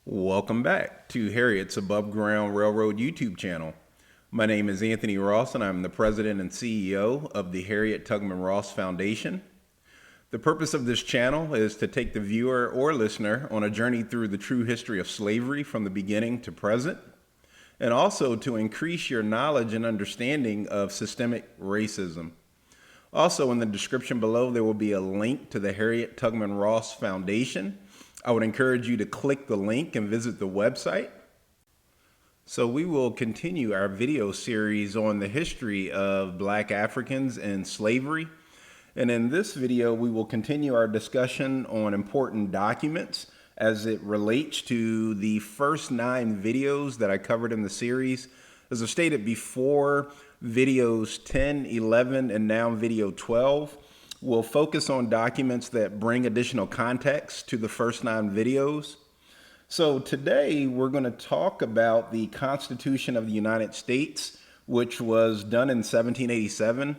Welcome back to Harriet's Above Ground Railroad YouTube channel. My name is Anthony Ross and I'm the president and CEO of the Harriet Tubman Ross Foundation. The purpose of this channel is to take the viewer or listener on a journey through the true history of slavery from the beginning to present, and also to increase your knowledge and understanding of systemic racism. Also, in the description below, there will be a link to the Harriet Tubman Ross Foundation. I would encourage you to click the link and visit the website. So we will continue our video series on the history of Black Africans and slavery. And in this video, we will continue our discussion on important documents as it relates to the first 9 videos that I covered in the series. As I stated before, videos 10, 11, and now video 12 will focus on documents that bring additional context to the first 9 videos. So today we're going to talk about the Constitution of the United States, which was done in 1787.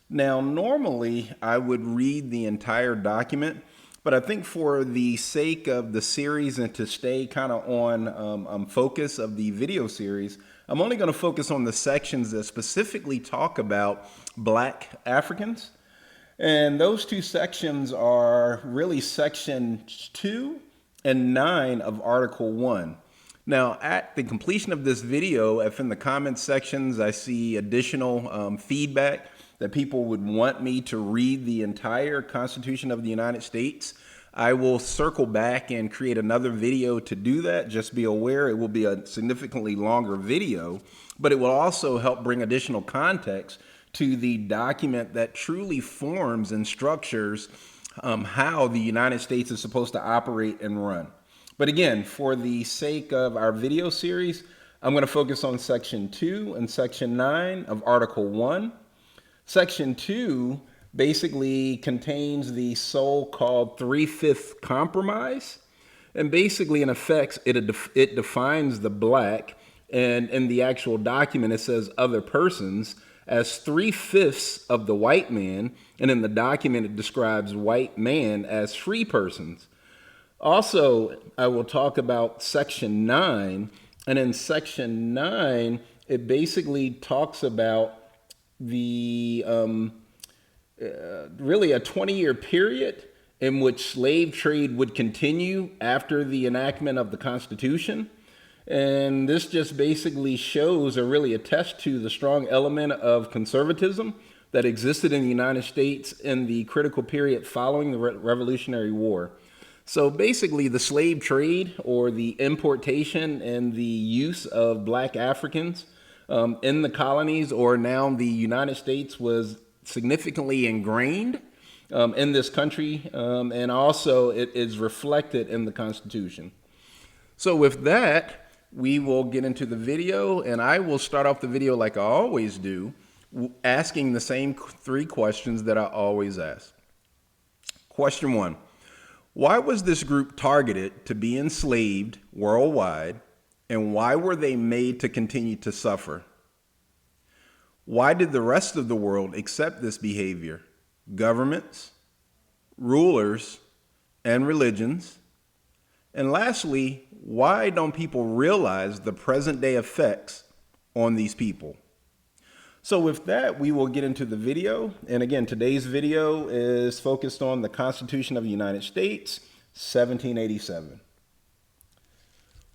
Now, normally I would read the entire document, but I think for the sake of the series and to stay kind of on focus of the video series, I'm only going to focus on the sections that specifically talk about Black Africans. And those 2 sections are really section 2 and 9 of Article 1. Now, at the completion of this video, if in the comments sections I see additional feedback that people would want me to read the entire Constitution of the United States, I will circle back and create another video to do that. Just be aware it will be a significantly longer video, but it will also help bring additional context to the document that truly forms and structures how the United States is supposed to operate and run. But again, for the sake of our video series, I'm going to focus on section 2 and section 9 of Article 1. Section 2 basically contains the so-called 3/5 compromise. And basically, in effect, it defines the Black, and in the actual document, it says other persons, as 3/5 of the white man, and in the document it describes white man as free persons. Also, I will talk about section 9, and in section 9 it basically talks about the really a 20-year period in which slave trade would continue after the enactment of the Constitution. And this just basically shows or really attests to the strong element of conservatism that existed in the United States in the critical period following the Revolutionary War. So basically the slave trade, or the importation and the use of Black Africans in the colonies, or now the United States, was significantly ingrained in this country, and also it is reflected in the Constitution. So with that, we will get into the video, and I will start off the video like I always do, asking the same 3 questions that I always ask. Question 1, why was this group targeted to be enslaved worldwide, and why were they made to continue to suffer? Why did the rest of the world accept this behavior? Governments, rulers, and religions? And lastly, why don't people realize the present day effects on these people? So with that, we will get into the video. And again, today's video is focused on the Constitution of the United States, 1787.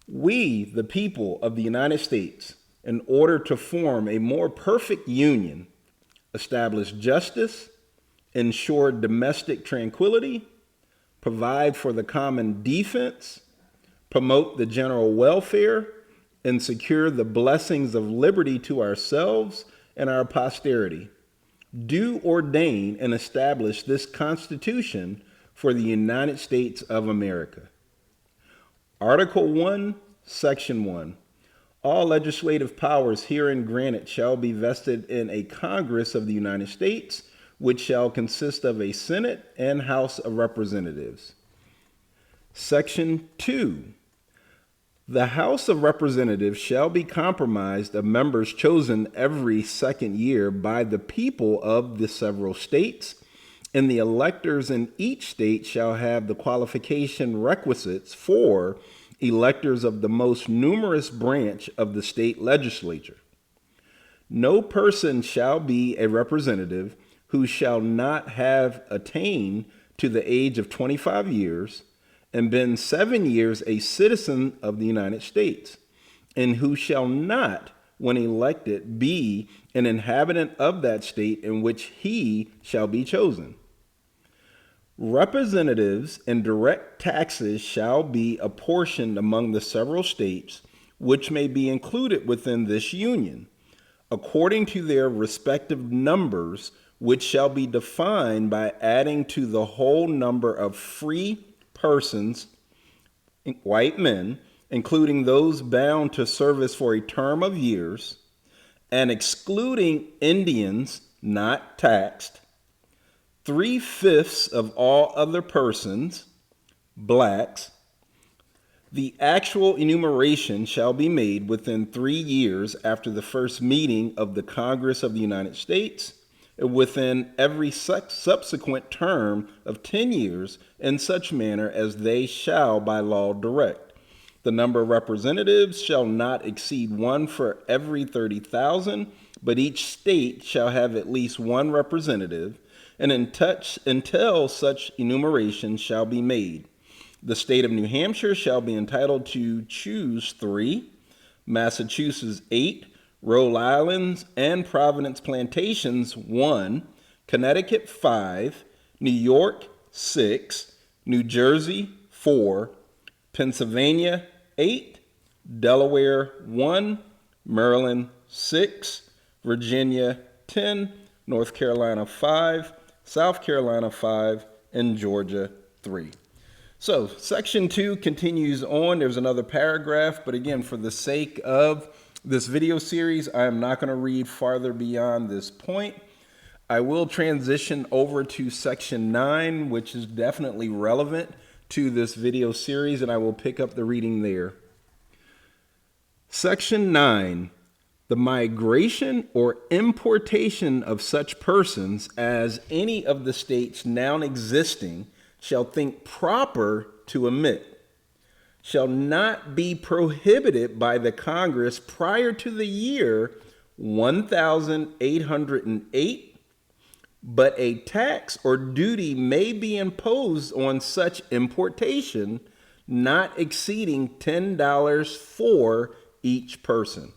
We, the people of the United States, in order to form a more perfect union, establish justice, ensure domestic tranquility, provide for the common defense, promote the general welfare, and secure the blessings of liberty to ourselves and our posterity, do ordain and establish this Constitution for the United States of America. Article 1, Section 1. All legislative powers herein granted shall be vested in a Congress of the United States, which shall consist of a Senate and House of Representatives. Section 2. The House of Representatives shall be comprised of members chosen every 2nd year by the people of the several states, and the electors in each state shall have the qualification requisites for electors of the most numerous branch of the state legislature. No person shall be a representative who shall not have attained to the age of 25 years and been 7 years a citizen of the United States, and who shall not, when elected, be an inhabitant of that state in which he shall be chosen. Representatives and direct taxes shall be apportioned among the several states which may be included within this union, according to their respective numbers, which shall be defined by adding to the whole number of free persons, white men, including those bound to service for a term of years, and excluding Indians not taxed, 3/5 of all other persons, blacks. The actual enumeration shall be made within 3 years after the first meeting of the Congress of the United States, and within every subsequent term of 10 years in such manner as they shall by law direct. The number of representatives shall not exceed 1 for every 30,000, but each state shall have at least 1 representative, and until such enumeration shall be made. The state of New Hampshire shall be entitled to choose 3, Massachusetts 8, Rhode Island and Providence Plantations 1, Connecticut 5, New York 6, New Jersey 4, Pennsylvania 8, Delaware 1, Maryland 6, Virginia 10, North Carolina 5, South Carolina 5, and Georgia 3. So section 2 continues on. There's another paragraph, but again, for the sake of this video series, I am not going to read farther beyond this point. I will transition over to section 9, which is definitely relevant to this video series, and I will pick up the reading there. Section 9, the migration or importation of such persons as any of the states now existing shall think proper to admit, shall not be prohibited by the Congress prior to the year 1808, but a tax or duty may be imposed on such importation not exceeding $10 for each person.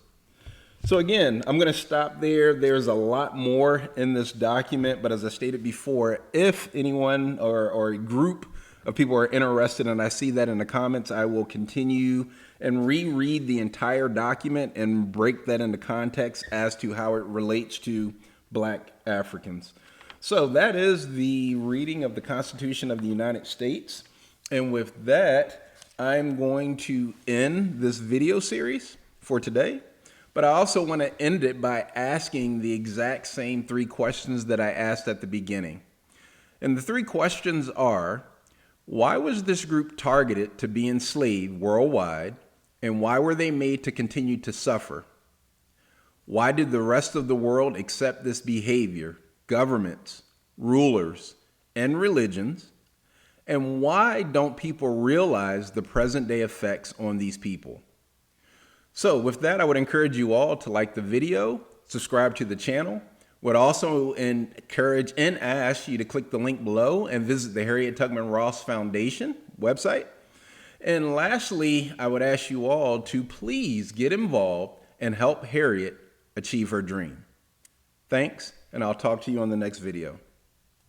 So again, I'm going to stop there. There's a lot more in this document, but as I stated before, if anyone or a group of people are interested, and I see that in the comments, I will continue and reread the entire document and break that into context as to how it relates to Black Africans. So that is the reading of the Constitution of the United States. And with that, I'm going to end this video series for today. But I also want to end it by asking the exact same 3 questions that I asked at the beginning. And the 3 questions are, why was this group targeted to be enslaved worldwide, and why were they made to continue to suffer? Why did the rest of the world accept this behavior, governments, rulers, and religions? And why don't people realize the present day effects on these people? So with that, I would encourage you all to like the video, subscribe to the channel. Would also encourage and ask you to click the link below and visit the Harriet Tubman Ross Foundation website. And lastly, I would ask you all to please get involved and help Harriet achieve her dream. Thanks, and I'll talk to you on the next video.